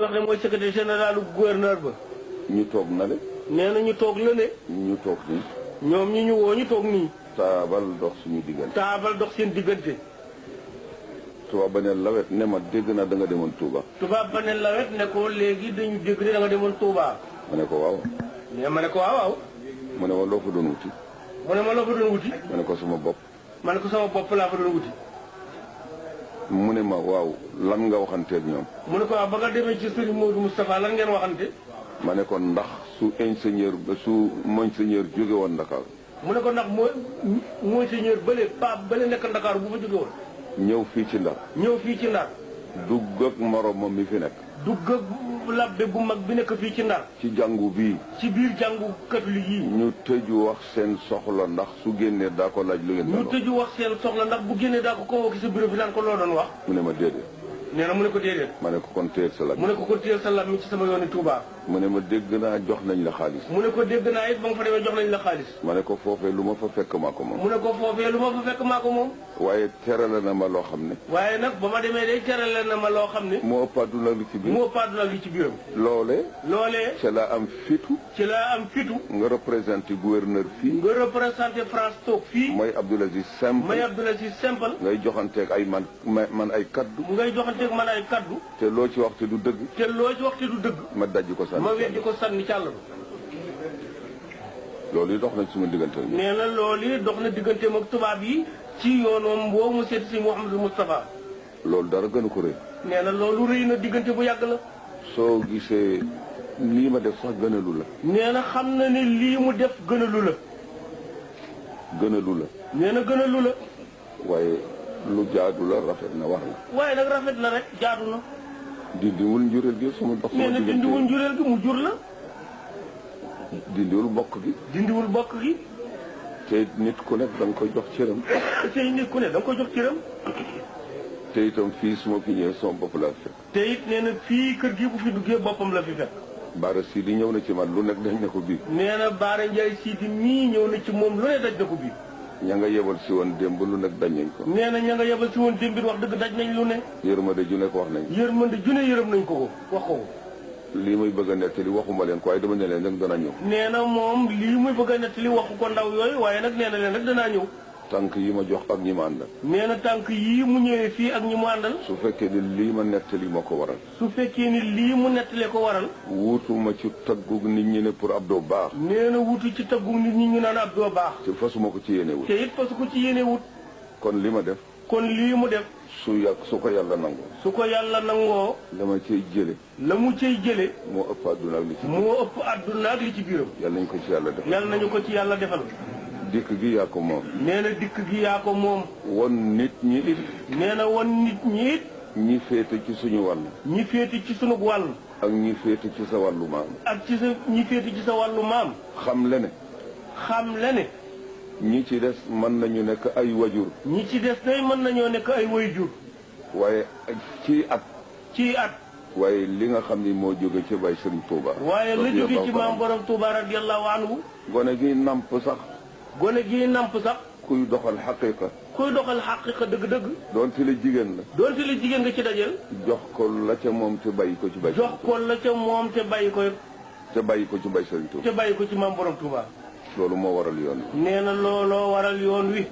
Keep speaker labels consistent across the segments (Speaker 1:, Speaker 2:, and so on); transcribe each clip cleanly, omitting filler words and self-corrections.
Speaker 1: wax ne mooy secrétaire général gouverneur ba.
Speaker 2: ñu toog na le.
Speaker 1: nee na ñu toog la ne.
Speaker 2: ñu toog nii.
Speaker 1: ñoom ñi ñu woo ñu toog nii.
Speaker 2: taabal dox suñu diggante.
Speaker 1: taabal dox seen diggante.
Speaker 2: tubaab ba ne lawet ne ma dégg naa da nga demoon Touba.
Speaker 1: tubaab ba ne lawet ne ko léegi dañu dégg ne da nga demoon Touba.
Speaker 2: ma ne ko waaw.
Speaker 1: nee ma ne ko waaw waaw.
Speaker 2: mu ne ma loo fa doon wuti.
Speaker 1: mu ne ma loo fa doon wuti.
Speaker 2: ma ne ko sama bopp.
Speaker 1: ma ne ko sama bopp laa fa doon wuti.
Speaker 2: mu ne ma waaw lan nga waxanteeg ñoom.
Speaker 1: mu ne ko waaw ba nga demee ci Serigne Modou Moustapha lan ngeen waxante.
Speaker 2: ma ne ko ndax su monseigneur jóge woon Dakar.
Speaker 1: mu ne ko ndax monseigneur bële pape bële nekk Dakar bu fa jóge woon.
Speaker 2: ñëw fii ci Ndar.
Speaker 1: ñëw fii ci Ndar.
Speaker 2: dugg ak moromam mi fi nekk.
Speaker 1: dugg ak labbe bu mag bi nekk fii ci Ndar.
Speaker 2: ci jàngu bii.
Speaker 1: ci biir jàngu catholique yi.
Speaker 2: ñu tëju wax seen soxla ndax su génnee daa ko laaj lu ngeen.
Speaker 1: ñu tëju wax seen soxla ndax bu génnee daa ko convoqué sa bureau bi naan ko loo doon wax.
Speaker 2: mu ne ma déedéet.
Speaker 1: nee na mu ne ko déedéet.
Speaker 2: ma ne ko kon téyel sa lam.
Speaker 1: mu ne ko kon téyel sa lam mi ci sama yooni Touba.
Speaker 2: mu ne ma dégg naa jox nañ la xaalis.
Speaker 1: mu ne ko dégg naa it ba nga fa demee jox nañ la xaalis.
Speaker 2: ma ne ko foofee lu ma fa fekk maa ko moom.
Speaker 1: mu ne ko foofee lu ma fa fekk maa ko moom.
Speaker 2: waaye terale na ma loo xam ne.
Speaker 1: waaye nag ba ma demee day terale na ma loo xam ne.
Speaker 2: moo ëpp àdduna li ci biir.
Speaker 1: moo ëpp àdduna li ci biiram.
Speaker 2: loolee.
Speaker 1: ci
Speaker 2: laa am fitu.
Speaker 1: ci laa am fitu.
Speaker 2: nga représenté gouverneur fii.
Speaker 1: nga représenté France toog fii.
Speaker 2: mooy Abdoul Aziz Simple.
Speaker 1: mooy Abdoul Aziz Simple.
Speaker 2: ngay joxanteeg ay man ay kaddu.
Speaker 1: ngay joxanteeg man ay kaddu.
Speaker 2: te loo ci wax te du dëgg.
Speaker 1: te loo ci wax te du dëgg.
Speaker 2: ma dajji ko sànni.
Speaker 1: ma weddi ko sànni càll ba.
Speaker 2: loolu yi dox na suma diggante.
Speaker 1: nee na loolu yi dox na digganteem ak tubaab yi ci yoonam boobu mu seeti si Mouhamadou Moustapha.
Speaker 2: loolu dara gënu ko rëy.
Speaker 1: nee na loolu rëy na diggante bu yàgg la.
Speaker 2: soo gisee lii ma def sax gënalu la.
Speaker 1: nee na xam na ne lii mu def gënalu la.
Speaker 2: gënalu la.
Speaker 1: nee na gënalu la.
Speaker 2: waaye lu jaadu la rafet na war la.
Speaker 1: waaye nag rafet na rek jaadu na.
Speaker 2: dindiwul njureel gi sama dox.
Speaker 1: nee na dindiwul njureel gi mu jur la.
Speaker 2: dindiwul bokk gi.
Speaker 1: dindiwul bokk gi.
Speaker 2: te nit ku nekk da nga koy jox cëram.
Speaker 1: te nit ku ne da nga koy jox cëram.
Speaker 2: te itam fii su ma fi ñëwee sama bopp laa fekk.
Speaker 1: te it nee na fii kër gi bu fi duggee boppam la fi fekk.
Speaker 2: Baara Sidi ñëw na ci man lu nekk dañ na ko bii.
Speaker 1: nee na Baara Ndiaye Sidi mii ñëw na ci moom lu ne daj na ko bii.
Speaker 2: ña nga yebal si woon démb lu nekk dañ nañ ko.
Speaker 1: nee na ña nga yebal si woon démb it wax dëgg daj nañ lu ne.
Speaker 2: yërmande ju nekk wax nañ.
Speaker 1: yërmande ju ne yërëm nañ ko wax ko.
Speaker 2: lii muy bëgg a nettali waxuma leen ko waaye dama ne leen rek danaa ñëw.
Speaker 1: nee na moom lii muy bëgg a nettali waxu ko ndaw yooyu waaye nag nee na leen rek danaa ñëw.
Speaker 2: tànk yi ma jox ak ñi ma àndal.
Speaker 1: nee na tànk yii mu ñëwee fii ak ñi mu àndal.
Speaker 2: su fekkee ni lii ma nettali moo ko waral.
Speaker 1: su fekkee ni lii mu nettalee ko waral.
Speaker 2: wuutuma ci taggug nit ñi ne pour Abdou baax.
Speaker 1: nee na wuutu ci taggug nit ñi ñu naan Abdou baax.
Speaker 2: te fasuma ko ci yéene wut.
Speaker 1: te it fasu ko ci yéene wut.
Speaker 2: kon li ma def.
Speaker 1: kon lii mu def.
Speaker 2: su ko yàlla nangoo.
Speaker 1: su ko yàlla nangoo.
Speaker 2: la ma cay jële.
Speaker 1: la mu cay jële.
Speaker 2: moo ëpp àdduna ak li ci biir.
Speaker 1: moo ëpp àdduna ak li ci biiram.
Speaker 2: yàlla nañu ko ci yàlla defal.
Speaker 1: yàlla nañu ko ci yàlla defal.
Speaker 2: dikk gi yaa ko moom.
Speaker 1: nee na dikk gi yaa ko moom.
Speaker 2: won nit ñi it.
Speaker 1: nee na won nit ñi it.
Speaker 2: ñi féete ci suñu wàll.
Speaker 1: ñi féete ci sunu wàll.
Speaker 2: ak ñi féete ci sa wàllu maam.
Speaker 1: ak ci sa ñi féete ci sa wàllu maam.
Speaker 2: xam le ne.
Speaker 1: xam le ne.
Speaker 2: ñi ci des mën nañu nekk ay wajur.
Speaker 1: ñi ci des day mën nañoo nekk ay wayjur.
Speaker 2: waaye ci at.
Speaker 1: ci at.
Speaker 2: waaye li nga xam ni moo jóge ci Baye Serigne Touba.
Speaker 1: waaye la jóge ci maam borom Touba radiyallahu anhu.
Speaker 2: gone gi namp sax.
Speaker 1: gone gi namp sax.
Speaker 2: kuy doxal xaqiqa.
Speaker 1: kuy doxal xaqiqa dëgg-dëgg.
Speaker 2: doonte la jigéen la.
Speaker 1: doonte la jigéen nga ci dajeel.
Speaker 2: jox ko la ca moom te bàyyi ko ci Baye.
Speaker 1: jox ko la ca moom te bàyyi ko.
Speaker 2: te bàyyi ko ci Baye Serigne Touba.
Speaker 1: te bàyyi ko ci maam borom Touba.
Speaker 2: loolu moo waral yoon wi.
Speaker 1: nee na looloo waral yoon wi.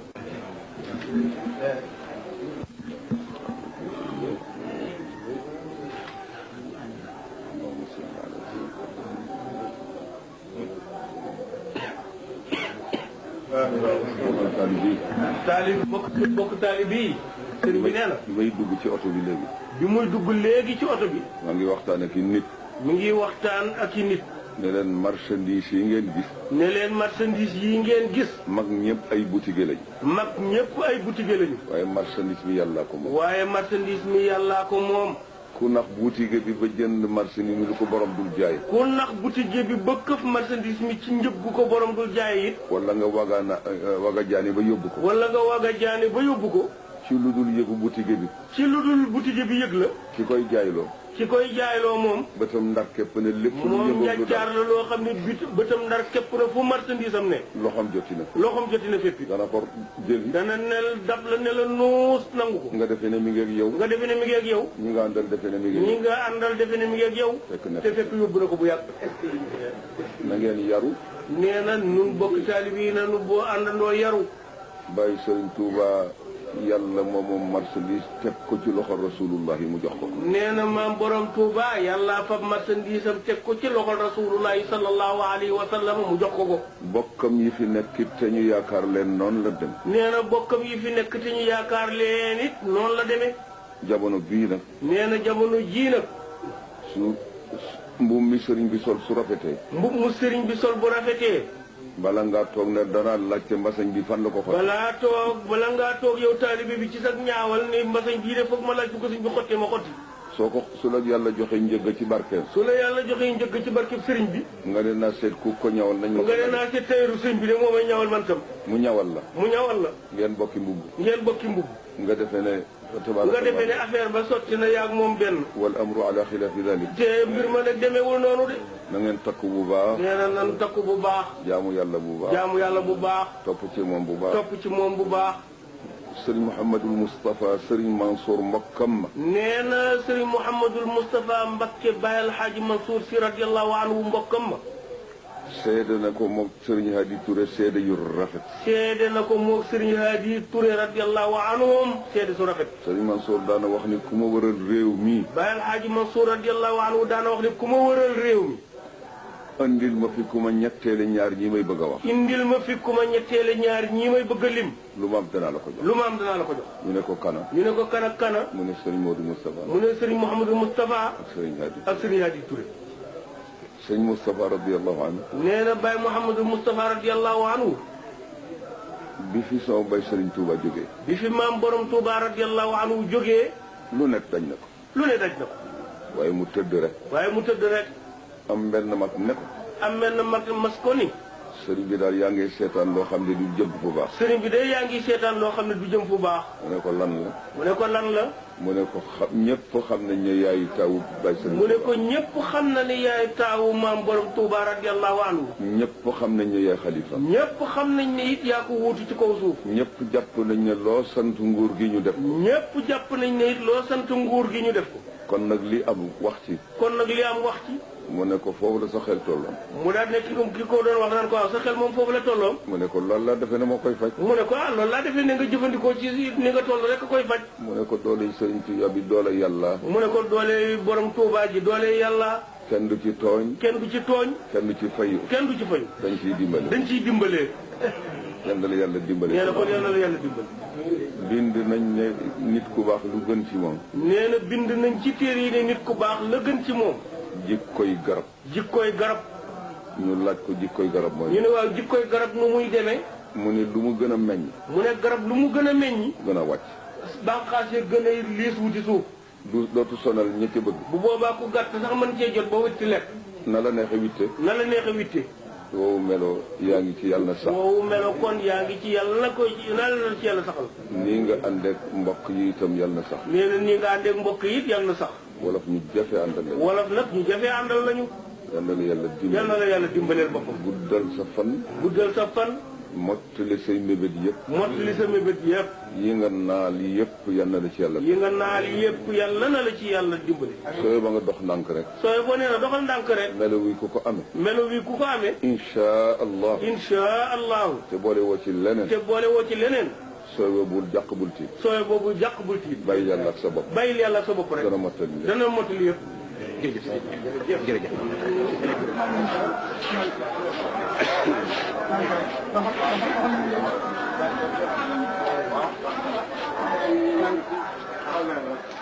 Speaker 1: bokk taalib yi sëriñ bi nee na.
Speaker 2: bi may dugg ci oto bi léegi.
Speaker 1: bi muy dugg léegi ci oto bi.
Speaker 2: maa ngi waxtaan ak i nit.
Speaker 1: mi ngi waxtaan ak i nit.
Speaker 2: ne leen marchandise yi ngeen gis.
Speaker 1: ne leen marchandise yi ngeen gis.
Speaker 2: mag ñëpp ay boutique lañu.
Speaker 1: mag ñëpp ay boutique lañu.
Speaker 2: waaye marchandise mi yàllaa ko moom.
Speaker 1: waaye marchandise mi yàllaa ko moom.
Speaker 2: ku nax boutique bi ba jënd marchandise mi lu ko borom dul jaay.
Speaker 1: ku nax boutique bi ba këf marchandise mi ci njëg gu ko borom dul jaay it.
Speaker 2: wala nga waga jaani ba yóbbu ko.
Speaker 1: wala nga waga jaani ba yóbbu ko.
Speaker 2: ci lu dul yëgu boutique bi.
Speaker 1: ci lu dul boutique bi yëg la.
Speaker 2: ki koy jaayloo.
Speaker 1: ki koy jaayloo moom.
Speaker 2: bëtam ndar képp ne lépp lu
Speaker 1: moom
Speaker 2: yëngu
Speaker 1: njàccaar la loo xam ne bëtam ndar képp na fu marchandise am ne.
Speaker 2: loxoom joti na.
Speaker 1: loxoom joti na fépp.
Speaker 2: dana ko jëli.
Speaker 1: dana nel dab la ne la nuus nangu ko.
Speaker 2: nga defee ne mi ngi ak yow.
Speaker 1: nga defee ne mi ngi ak yow.
Speaker 2: ñi nga àndal defee ne mi ngi ak
Speaker 1: ñi
Speaker 2: yow.
Speaker 1: nga àndal defee ne mi ngi ak yow. te fekk yóbbu na ko bu yàgg.
Speaker 2: na ngeen yaru.
Speaker 1: nee na nun bokk taalibe yi na nu boo àndandoo yaru.
Speaker 2: bàyyi Sëriñ Tuuba yàlla moom marchandise teg ko ci loxo rasulullah yi mu jox ko.
Speaker 1: nee na maam borom Touba yàlla fab marchandise am teg ko ci loxol rasulullah sallallahu alayhi wa sallam mu jox ko ko.
Speaker 2: bokkam yi fi nekk it te ñu yaakaar leen noonu la dem.
Speaker 1: nee na bokkam yi fi nekk te ñu yaakaar leen it noonu la demee.
Speaker 2: jamono bii nag.
Speaker 1: nee na jamono jii nag.
Speaker 2: su mbubb mi sëriñ bi sol su rafetee.
Speaker 1: mbubb mu sëriñ bi sol bu rafetee.
Speaker 2: bala ngaa toog ne danaa laajte mbasañ bi fan la ko xotti.
Speaker 1: bala ngaa toog yow taalibe bi ci sax ñaawal ne mbasañ bii de foog ma laaj bu ko sëñ bi xottee ma xotti.
Speaker 2: su la yàlla joxe njëgg ci barkeel.
Speaker 1: su la yàlla joxe njëgg ci barkeb sëriñ bi.
Speaker 2: nga ne naa seet ku ko ñawal nañ ma.
Speaker 1: nga ne naa seet tayeeru sëriñ bi de moo may ñawal man tam.
Speaker 2: mu ñawal la. ngeen bokki mbubb. nga defee ne.
Speaker 1: nga defee ne affaire ba sotti na yaag moom benn.
Speaker 2: wal amru ala xilaafi dalik.
Speaker 1: te mbir ma nag demeewul noonu de.
Speaker 2: na ngeen takku bu baax.
Speaker 1: nee na nan takku bu baax.
Speaker 2: jaamu yàlla bu baax.
Speaker 1: jaamu yàlla bu baax.
Speaker 2: topp ci moom bu baax.
Speaker 1: topp ci moom bu baax.
Speaker 2: sëriñ Mouhamadul Moustapha sëriñ Mansour mbokkam ma.
Speaker 1: nee na sëriñ Mouhamadul Moustapha Mbakke Baye El Hadj Mansour si radiyallahu anhu mbokkam ma.
Speaker 2: seede na ko moog sëriñ Hadi Touré seede yu rafet.
Speaker 1: seede na ko moog sëriñ Hadi Touré radiyallahu anhum seede su rafet.
Speaker 2: sëriñ Mansour daana wax ni ku ma wëral réew mi.
Speaker 1: Baye El Hadj Mansour radiyallahu anhu daana wax ni ku ma wëral réew mi.
Speaker 2: indil ma fi ku ma ñetteele ñaar ñi may bëgg a wax.
Speaker 1: indil ma fi ku ma ñetteele ñaar ñi may bëgg a lim.
Speaker 2: lu ma am danaa la ko jox.
Speaker 1: lu ma am danaa la ko jox.
Speaker 2: ñu ne ko kana.
Speaker 1: ñu ne ko kana kana.
Speaker 2: mu ne sëriñ Modou Moustapha.
Speaker 1: mu ne sëriñ Mouhamadou Moustapha.
Speaker 2: ak sëriñ Hadi.
Speaker 1: ak sëriñ Hadi Touré.
Speaker 2: sëriñ Moustapha radiyallahu anhu.
Speaker 1: nee na Baye Mouhamadou Moustapha radiyallahu anhu.
Speaker 2: bi fi sama bay sëriñ Touba jógee.
Speaker 1: bi fi maam borom Touba radiyallahu anhu jógee.
Speaker 2: lu nekk dañ na ko.
Speaker 1: lu ne daj na ko.
Speaker 2: waaye mu tëdd rek.
Speaker 1: waaye mu tëdd rek.
Speaker 2: am benn mag ne ko.
Speaker 1: am benn mag mas ko ni.
Speaker 2: sëriñ bi daal yaa ngi seetaan loo xam ne du jëm fu baax.
Speaker 1: sëriñ bi de yaa ngi seetaan loo xam ne du jëm fu baax.
Speaker 2: mu ne ko lan la.
Speaker 1: mu ne ko lan la.
Speaker 2: mu ne ko ñëpp xam nañ ne yaay taawu bay sëriñ.
Speaker 1: mu ne ko ñëpp xam na ne yaay taawu maam borom Touba radiyallahu anhu.
Speaker 2: ñëpp xam nañ ne yaay xalifa.
Speaker 1: ñëpp xam nañ ne it yaa ko wuutu ci kaw suuf.
Speaker 2: ñëpp jàpp nañ ne loo sant nguur gi ñu def.
Speaker 1: ñëpp jàpp nañ ne it loo sant nguur gi ñu def ko.
Speaker 2: kon nag li am wax ci.
Speaker 1: kon nag li am wax ci.
Speaker 2: mu ne ko foofu la sa xel tolloon.
Speaker 1: mu daal ne ki ko doon wax naan ko waaw sa xel moom foofu la tolloon.
Speaker 2: mu ne ko loolu laa defee ne moo koy faj.
Speaker 1: mu ne ko loolu laa defee ne nga jëfandikoo ci ni nga toll rek koy faj.
Speaker 2: mu ne ko doole sëriñ Tuubaa bi doole yàlla.
Speaker 1: mu ne ko doole borom Touba ji doole yàlla.
Speaker 2: kenn du ci tooñ.
Speaker 1: kenn du ci tooñ.
Speaker 2: kenn du ci fayu.
Speaker 1: kenn du ci fayu.
Speaker 2: dañ ciy dimbale.
Speaker 1: dañ ciy dimbalee.
Speaker 2: yal na la yàlla dimbale.
Speaker 1: nee na kon yal na la yàlla dimbale.
Speaker 2: bind nañ ne nit ku baax lu gën ci moom.
Speaker 1: nee na bind nañ ci téere yi ne nit ku baax la gën ci moom.
Speaker 2: jikkoy garab.
Speaker 1: jikkoy garab.
Speaker 2: ñu laaj ko jikkoy garab mooy.
Speaker 1: ñu ne waaw jikkoy garab nu muy demee.
Speaker 2: mu ne lu mu gën a meññ.
Speaker 1: mu ne garab lu mu gën a meññi.
Speaker 2: gën a wàcc.
Speaker 1: bànqaas yi gën a liis wuti suuf.
Speaker 2: dootu sonal ñi ci bëgg.
Speaker 1: bu boobaa ku gàtt sax mën cee jot ba witti lekk.
Speaker 2: na la neexe witte.
Speaker 1: na la neexe witte.
Speaker 2: woowu melo yaa ngi ci yàlla na sax.
Speaker 1: woowu melo kon yaa ngi ci yàlla na koy na la ci yàlla saxal.
Speaker 2: nii nga àndeek mbokk yi itam yàlla na sax.
Speaker 1: nee na nii nga àndeek mbokk yi it yàlla na sax.
Speaker 2: wolof ñu jafe àndal lañu.
Speaker 1: wolof nag ñu jafe àndal lañu.
Speaker 2: yal na la yàlla dimbali.
Speaker 1: yal na la yàlla dimbaleel boppam.
Speaker 2: guddal sa fan.
Speaker 1: guddal sa fan.
Speaker 2: mottali say mébét yëpp.
Speaker 1: mottali sa mébét yëpp.
Speaker 2: yi nga naal yëpp yal na la ci yàlla.
Speaker 1: yi nga naal yëpp yàlla na la ci yàlla dimbali.
Speaker 2: sooy ba nga dox ndànk rek.
Speaker 1: sooy boo nee na doxal ndànk rek.
Speaker 2: melo wi ku ko amee.
Speaker 1: melo wi ku ko amee.
Speaker 2: incha allah.
Speaker 1: incha allahu.
Speaker 2: te boole woo ci leneen.
Speaker 1: te boole woo ci leneen.
Speaker 2: sooy ba bul jàq bul tiit.
Speaker 1: sooy boobu jàq bul tiit.
Speaker 2: bàyyi yàlla ak sa bopp.
Speaker 1: bàyyi yàlla ak sa bopp rek.
Speaker 2: dana mottali lépp.
Speaker 1: dana mottali yëpp.
Speaker 3: jërëjëf.
Speaker 4: Thank you.